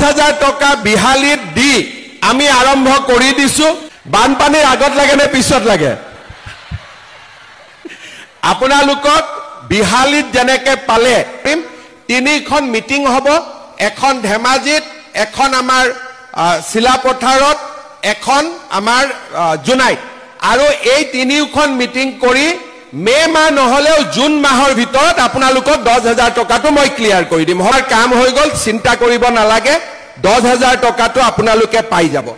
10,000 টকা বিহালীত দি আমি আৰম্ভ কৰি দিছো বানপানীৰ আগত লাগে নে পিছত লাগে আপোনালোকক বিহালীত জেনেকে পালে তিনিখন মিটিং হ'ব এখন ধেমাজিত এখন আমাৰ শিলাপথাৰত এখন আমাৰ জুনাইত আৰু এই তিনিখন মিটিং কৰি মে মাহ নহলেও জুন মাহৰ ভিতৰত আপোনালোকক 10,000 টকাটো মই ক্লিয়াৰ কৰি দিম হৰ কাম হৈ গল চিন্তা কৰিব নালাগে 10,000 টকাটো আপোনালোকে পাই যাব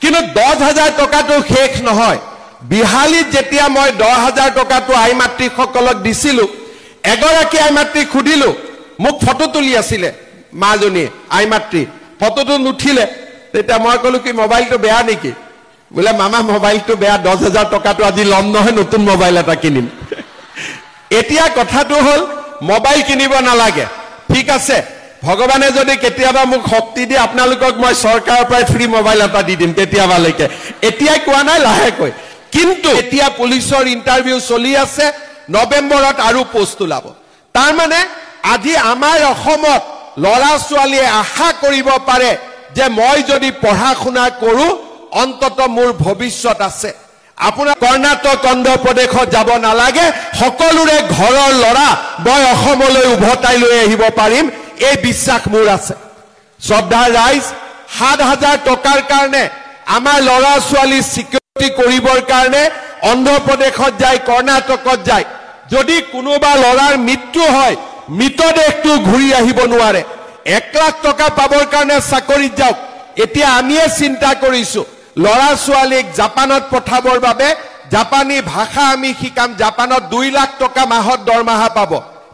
কিন্তু 10,000 টকাটো শেষ নহয় বিহালীত যেতিয়া মই 10,000 টকাটো আই মাতৃসকলক দিছিলো এগৰাকী আই মাতৃ খুদিলো মোক ফটো তুলি আছিলে মাজনী আই মাতৃ ফটোটো নুঠিলে তেতিয়া মই কলো কি মোবাইলটো বেয়া নেকি বলে মামা মোবাইলটো বেয়া 10,000 টকাটো আজি লম নহয় নতুন মোবাইল এটা কিনিম এতিয়া কথাটো হল মোবাইল কিনিব নালাগে ঠিক আছে ভগৱানে যদি কেতিয়াবা মোক শক্তি দিয়ে আপোনালোকক মই চৰকাৰৰ পৰা ফ্ৰী মোবাইল এটা দি দিম কেতিয়াবালৈকে এতিয়াই কোৱা নাই লাহেকৈ কিন্তু এতিয়া পুলিচৰ ইন্টাৰভিউ চলি আছে নৱেম্বৰত আৰু পোষ্ট ওলাব তাৰ মানে আজি আমাৰ অসমত লৰা ছোৱালীয়ে আশা কৰিব পাৰে যে মই যদি পঢ়া শুনা কৰো অন্তত মোৰ ভৱিষ্যত আছে আপোনাৰ কৰ্ণাটক অন্ধ্ৰ প্ৰদেশত যাব নালাগে সকলোৰে ঘৰৰ লৰা মই অসমলৈ উভতাই লৈ আহিব পাৰিম এই বিশ্বাস মোৰ আছে শ্ৰদ্ধা ৰাইজ 7,000 টকাৰ কাৰণে আমাৰ লৰা ছোৱালী সিকিউৰিটি কৰিবৰ কাৰণে অন্ধ্ৰ প্ৰদেশত যায় কৰ্ণাটকত যায় যদি কোনোবা লৰাৰ মৃত্যু হয় মৃতদেহটো ঘূৰি আহিব নোৱাৰে 1 লাখ টকা পাবৰ কাৰণে চাকৰিত যাওক এতিয়া আমিয়ে চিন্তা কৰিছো লৰা ছোৱালীক জাপানত পঠাবৰ বাবে জাপানী ভাষা আমি শিকাম জাপানত 2 লাখ টকা মাহত দৰমহা পাব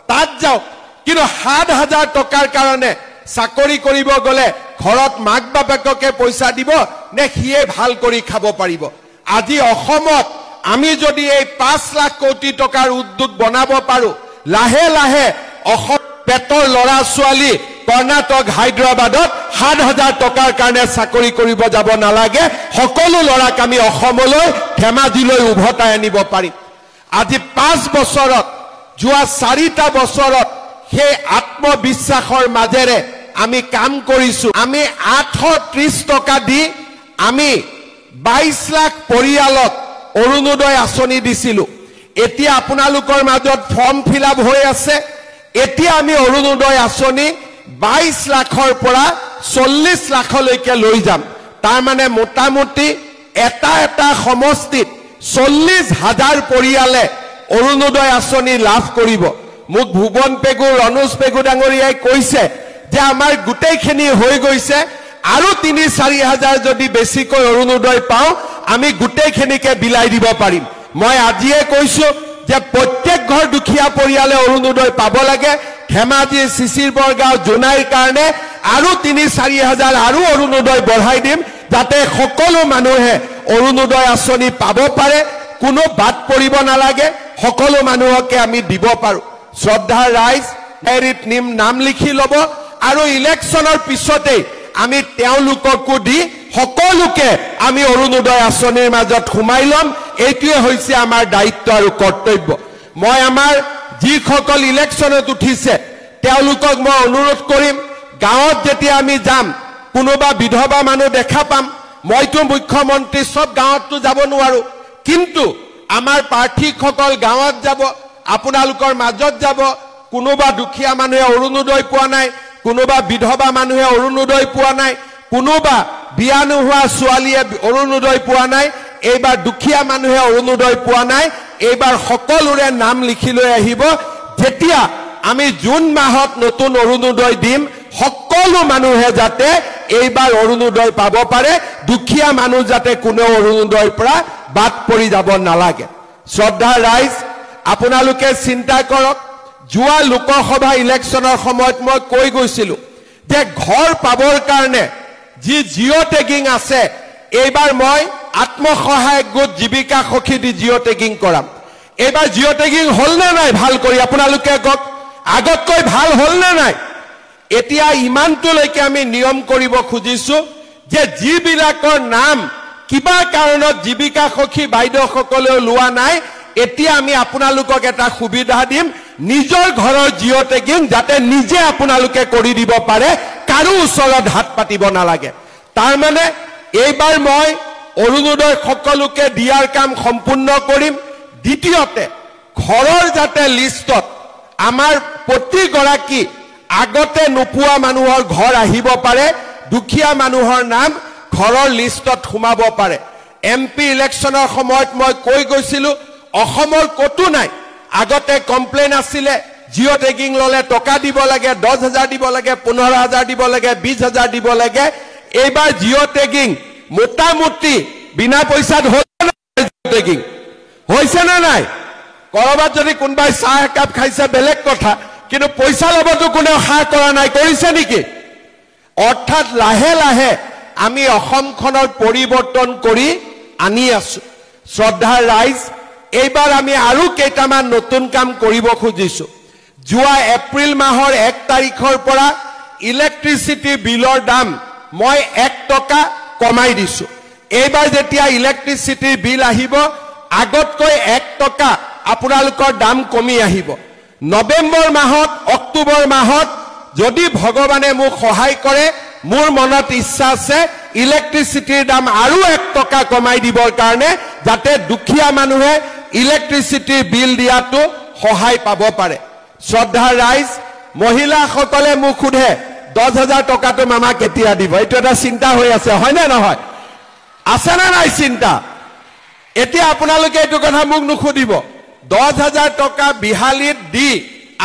তাত যাওক কিন্তু 7,000 টকাৰ কাৰণে চাকৰি কৰিব গলে ঘৰত মাক বাপেককে পইচা দিব নে হিয়ে ভাল কৰি খাব পাৰিব আজি অসমত আমি যদি এই 5 লাখ কোটি টকাৰ উদ্যোগ বনাব পাৰো লাহে লাহে অসম পেটৰ লৰা ছোৱালী কৰ্ণাটক হায়দৰাবাদত 7,000 টকাৰ কাৰণে চাকৰি কৰিব যাব নালাগে সকলো লৰাক আমি অসমলৈ ধেমাজিলৈ উভতাই আনিব পাৰিম আজি 5 বছৰত যোৱা 4টা বছৰত সেই আত্মবিশ্বাসৰ মাজেৰে আমি কাম কৰিছো আমি 830 টকা দি আমি 22 লাখ পৰিয়ালক অৰুণোদয় আঁচনি দিছিলো এতিয়া আপোনালোকৰ মাজত ফৰ্ম ফিলআপ হৈ আছে এতিয়া আমি অৰুণোদয় আঁচনি 22 লাখৰ পৰা 40 লাখলৈকে লৈ যাম তাৰ মানে মোটামুটি এটা সমষ্টিত 40,000 পৰিয়ালে অৰুণোদয় আঁচনি লাভ কৰিব মোক ভুৱন পেগু ৰনোজ পেগু ডাঙৰীয়াই কৈছে যে আমাৰ গোটেইখিনি হৈ গৈছে আৰু 3-4 হাজাৰ যদি বেছিকৈ অৰুণোদয় পাওঁ আমি গোটেইখিনিকে বিলাই দিব পাৰিম মই আজিয়ে কৈছো যে প্ৰত্যেক ঘৰ দুখীয়া পৰিয়ালে অৰুণোদয় পাব লাগে ধেমাজি শিশিৰ বৰগাঁও জুনাইৰ কাৰণে আৰু 3-4 হাজাৰ আৰু অৰুণোদয় বঢ়াই দিম যাতে সকলো মানুহে অৰুণোদয় আঁচনি পাব পাৰে কোনো বাদ পৰিব নালাগে সকলো মানুহকে আমি দিব পাৰো শ্ৰদ্ধা ৰাইজ এৰিত নাম লিখি লব আৰু ইলেকশ্যনৰ পিছতে আমি তেওঁলোককো দি সকলোকে আমি অৰুণোদয় আঁচনিৰ মাজত সোমাই লম এইটোৱে হৈছে আমাৰ দায়িত্ব আৰু কৰ্তব্য মই আমাৰ যিসকল ইলেকশ্যনত উঠিছে তেওঁলোকক মই অনুৰোধ কৰিম গাঁৱত যেতিয়া আমি যাম কোনোবা বিধৱা মানুহ দেখা পাম মইতো মুখ্যমন্ত্ৰী সব গাঁৱততো যাব নোৱাৰো কিন্তু আমাৰ প্ৰাৰ্থীসকল গাঁৱত যাব আপোনালোকৰ মাজত যাব কোনোবা দুখীয়া মানুহে অৰুণোদয় পোৱা নাই কোনোবা বিধৱা মানুহে অৰুণোদয় পোৱা নাই কোনোবা বিয়া নোহোৱা ছোৱালীয়ে অৰুণোদয় পোৱা নাই এইবাৰ দুখীয়া মানুহে অৰুণোদয় পোৱা নাই এইবাৰ সকলোৰে নাম লিখি লৈ আহিব যেতিয়া আমি জুন মাহত নতুন অৰুণোদয় দিম সকলো মানুহে যাতে এইবাৰ অৰুণোদয় পাব পাৰে দুখীয়া মানুহ যাতে কোনো অৰুণোদয়ৰ পৰা বাদ পৰি যাব নালাগে শ্ৰদ্ধা ৰাইজ আপোনালোকে চিন্তা কৰক যোৱা লোকসভা ইলেকশ্যনৰ সময়ত মই কৈ গৈছিলো যে ঘৰ পাবৰ কাৰণে যি জিঅ টেগিং আছে এইবাৰ মই আত্মসহায়ক গোট জীৱিকা সখী দি জিঅ টেগিং কৰাম এইবাৰ জিঅ টেগিং হল নে নাই ভাল কৰি আপোনালোকে কওক আগতকৈ ভাল হল নে নাই এতিয়া ইমানটোলৈকে আমি নিয়ম কৰিব খুজিছো যে যিবিলাকৰ নাম কিবা কাৰণত জীৱিকা সখী বাইদেউসকলেও লোৱা নাই এতিয়া আমি আপোনালোকক এটা সুবিধা দিম নিজৰ ঘৰৰ জিঅ টেগিং যাতে নিজে আপোনালোকে কৰি দিব পাৰে কাৰো ওচৰত হাত পাতিব নালাগে তাৰ মানে এইবাৰ মই অৰুণোদয় সকলোকে দিয়াৰ কাম সম্পূৰ্ণ কৰিম দ্বিতীয়তে ঘৰৰ যাতে লিষ্টত আমাৰ প্ৰতিগৰাকী আগতে নোপোৱা মানুহৰ ঘৰ আহিব পাৰে দুখীয়া মানুহৰ নাম ঘৰৰ লিষ্টত সোমাব পাৰে এমপি ইলেকশ্যনৰ সময়ত মই কৈ গৈছিলো অসমৰ কতো নাই আগতে কমপ্লেইন আছিলে জিঅ' টেগিং ললে টকা দিব লাগে 10,000 দিব লাগে 15,000 দিব লাগে 20,000 দিব লাগে এইবাৰ জিঅ' টেগিং মোটামুটি বিনা পইচাত টেগিং হৈছে না নাই কৰবাত যদি কোনবাই চাহ একাপ খাইছে বেলেগ কথা কিন্তু পইচা লবতো কোনেও হা কৰা নাই কৰিছে নেকি অৰ্থাৎ লাহে লাহে আমি অসমখনৰ পৰিৱৰ্তন কৰি আনি আছো শ্ৰদ্ধাৰ ৰাইজ এইবাৰ আমি আৰু কেইটামান নতুন কাম কৰিব খুজিছো যোৱা এপ্ৰিল মাহৰ 1 তাৰিখৰ পৰা ইলেক্ট্ৰিচিটি বিলৰ দাম মই 1 টকা কমাই দিছো এইবাৰ যেতিয়া ইলেক্ট্ৰিচিটি বিল আহিব আগতকৈ 1 টকা আপোনালোকৰ দাম কমি আহিব নৱেম্বৰ মাহত অক্টোবৰ মাহত যদি ভগৱানে মোক সহায় কৰে মোৰ মনত ইচ্ছা আছে ইলেক্ট্ৰিচিটিৰ দাম আৰু 1 টকা কমাই দিবৰ কাৰণে যাতে দুখীয়া মানুহে ইলেক্ট্ৰিচিটিৰ বিল দিয়াটো সহায় পাব পাৰে শ্ৰদ্ধাৰ ৰাইজ মহিলাসকলে মোক সোধে 10,000 টকাটো মামা কেতিয়া দিব এইটো এটা চিন্তা হৈ আছে হয় না নহয় আছে না নাই চিন্তা এতিয়া আপোনালোকে এইটো কথা মোক নুখুদিব 10,000 টকা বিহালীত দি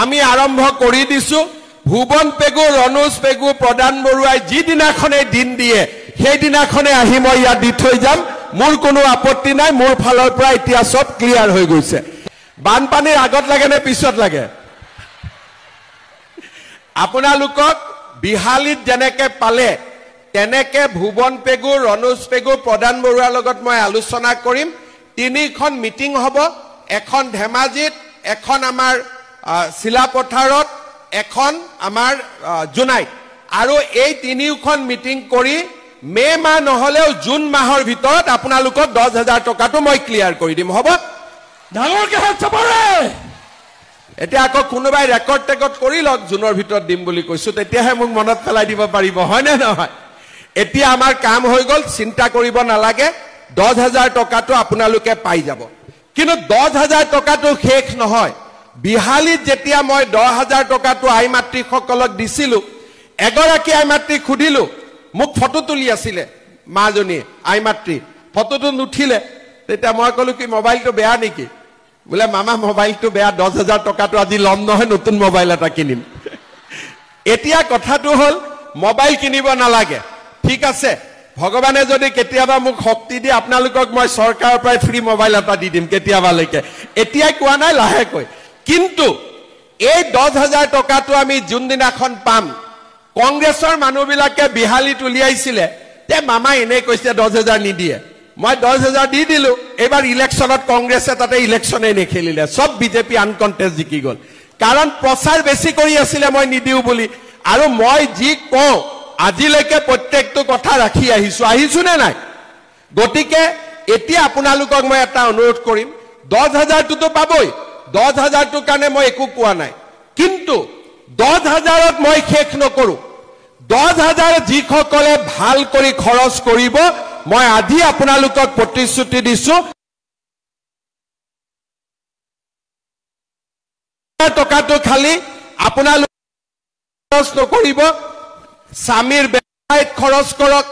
আমি আৰম্ভ কৰি দিছো ভুৱন পেগু ৰণোজ পেগু প্ৰদান বৰুৱাই যিদিনাখনে দিন দিয়ে সেই দিনাখনে আহি মই ইয়াত দি থৈ যাম মোৰ কোনো আপত্তি নাই মোৰ ফালৰ পৰা এতিয়া সব ক্লিয়াৰ হৈ গৈছে বানপানীৰ আগত লাগে নে পিছত লাগে আপোনালোকক বিহালীত যেনেকে পালে তেনেকে ভুৱন পেগু ৰণোজ পেগু প্ৰদান বৰুৱাৰ লগত মই আলোচনা কৰিম তিনিখন মিটিং হ'ব এখন ধেমাজিত এখন আমাৰ শিলাপথাৰত এখন আমাৰ জুনাইত আৰু এই তিনিখন মিটিং কৰি মে মাহ নহলেও জুন মাহৰ ভিতৰত আপোনালোকক 10,000 টকাটো মই ক্লিয়াৰ কৰি দিম হ'ব ডাঙৰকে হাত চাপৰে এতিয়া আকৌ কোনোবাই ৰেকৰ্ড টেকৰ্ড কৰি লওক জুনৰ ভিতৰত দিম বুলি কৈছো তেতিয়াহে মোক মনত পেলাই দিব পাৰিব হয় নে নহয় এতিয়া আমাৰ কাম হৈ গল চিন্তা কৰিব নালাগে 10,000 টকাটো আপোনালোকে পাই যাব কিন্তু 10,000 টকাটো শেষ নহয় বিহালীত যেতিয়া মই 10,000 টকাটো আই মাতৃ সকলক দিছিলো এগৰাকী আই মাতৃ খুদিলো মোক ফটো তুলি আছিলে মাজনী আই মাতৃ ফটোটো নুঠিলে তেতিয়া মই কলো কি মোবাইলটো বেয়া নেকি বোলে মামা মোবাইলটো বেয়া 10,000 টকাটো আজি লম নহয় নতুন মোবাইল এটা কিনিম এতিয়া কথাটো হল মোবাইল কিনিব নালাগে ঠিক আছে ভগৱানে যদি কেতিয়াবা মোক শক্তি দিয়ে আপোনালোকক মই চৰকাৰৰ পৰা ফ্ৰী মোবাইল এটা দি দিম কেতিয়াবালৈকে এতিয়াই কোৱা নাই লাহেকৈ কিন্তু এই 10,000 টকাটো আমি যোনদিনাখন পাম কংগ্ৰেছৰ মানুহবিলাকে বিহালীত উলিয়াইছিলে যে মামা এনে কৈছে 10,000 নিদিয়ে মই 10,000 দি দিলো এবাৰ ইলেকশ্যনত কংগ্ৰেছে তাতে ইলেকশ্যনে নেখেলিলে সব বিজেপি আনকণ্টেষ্ট জিকি গল কাৰণ প্ৰচাৰ বেছি কৰি আছিলে মই নিদিও বুলি আৰু মই যি কওঁ আজিলৈকে প্ৰত্যেকটো কথা ৰাখি আহিছো নে নাই গতিকে এতিয়া আপোনালোকক মই এটা অনুৰোধ কৰিম 10,000টো পাবই 10,000টো কাৰণে মই একো কোৱা নাই কিন্তু 10,000ত মই শেষ নকৰো 10,000 যিসকলে ভাল কৰি খৰচ কৰিব মই আজি আপোনালোকক প্ৰতিশ্ৰুতি দিছো টকাটো খালি আপোনালোক খৰচ নকৰিব স্বামীৰ ব্যৱসায়ত খৰচ কৰক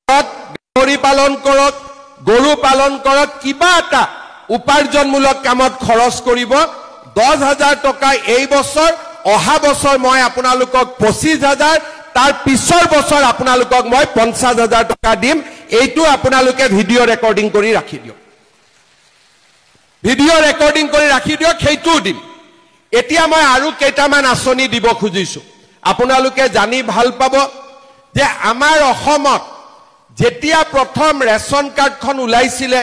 গাহৰি পালন কৰক গৰু পালন কৰক কিবা এটা উপাৰ্জনমূলক কামত খৰচ কৰিব 10,000 টকা এই বছৰ অহা বছৰ মই আপোনালোকক 25,000 তাৰ পিছৰ বছৰ আপোনালোকক মই 50,000 টকা দিম এইটো আপোনালোকে ভিডিঅ' ৰেকৰ্ডিং কৰি ৰাখি দিয়ক সেইটো দিম এতিয়া মই আৰু কেইটামান আঁচনি দিব খুজিছো আপোনালোকে জানি ভাল পাব যে আমাৰ অসমত যেতিয়া প্ৰথম ৰেচন কাৰ্ডখন ওলাইছিলে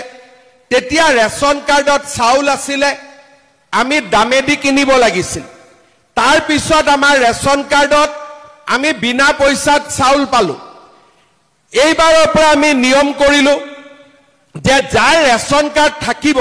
তেতিয়া ৰেচন কাৰ্ডত চাউল আছিলে আমি দামেদি কিনিব লাগিছিল তাৰ পিছত আমাৰ ৰেচন কাৰ্ডত আমি বিনা পইচাত চাউল পালো এইবাৰৰ পৰা আমি নিয়ম কৰিলো যে যাৰ ৰেচন কাৰ্ড থাকিব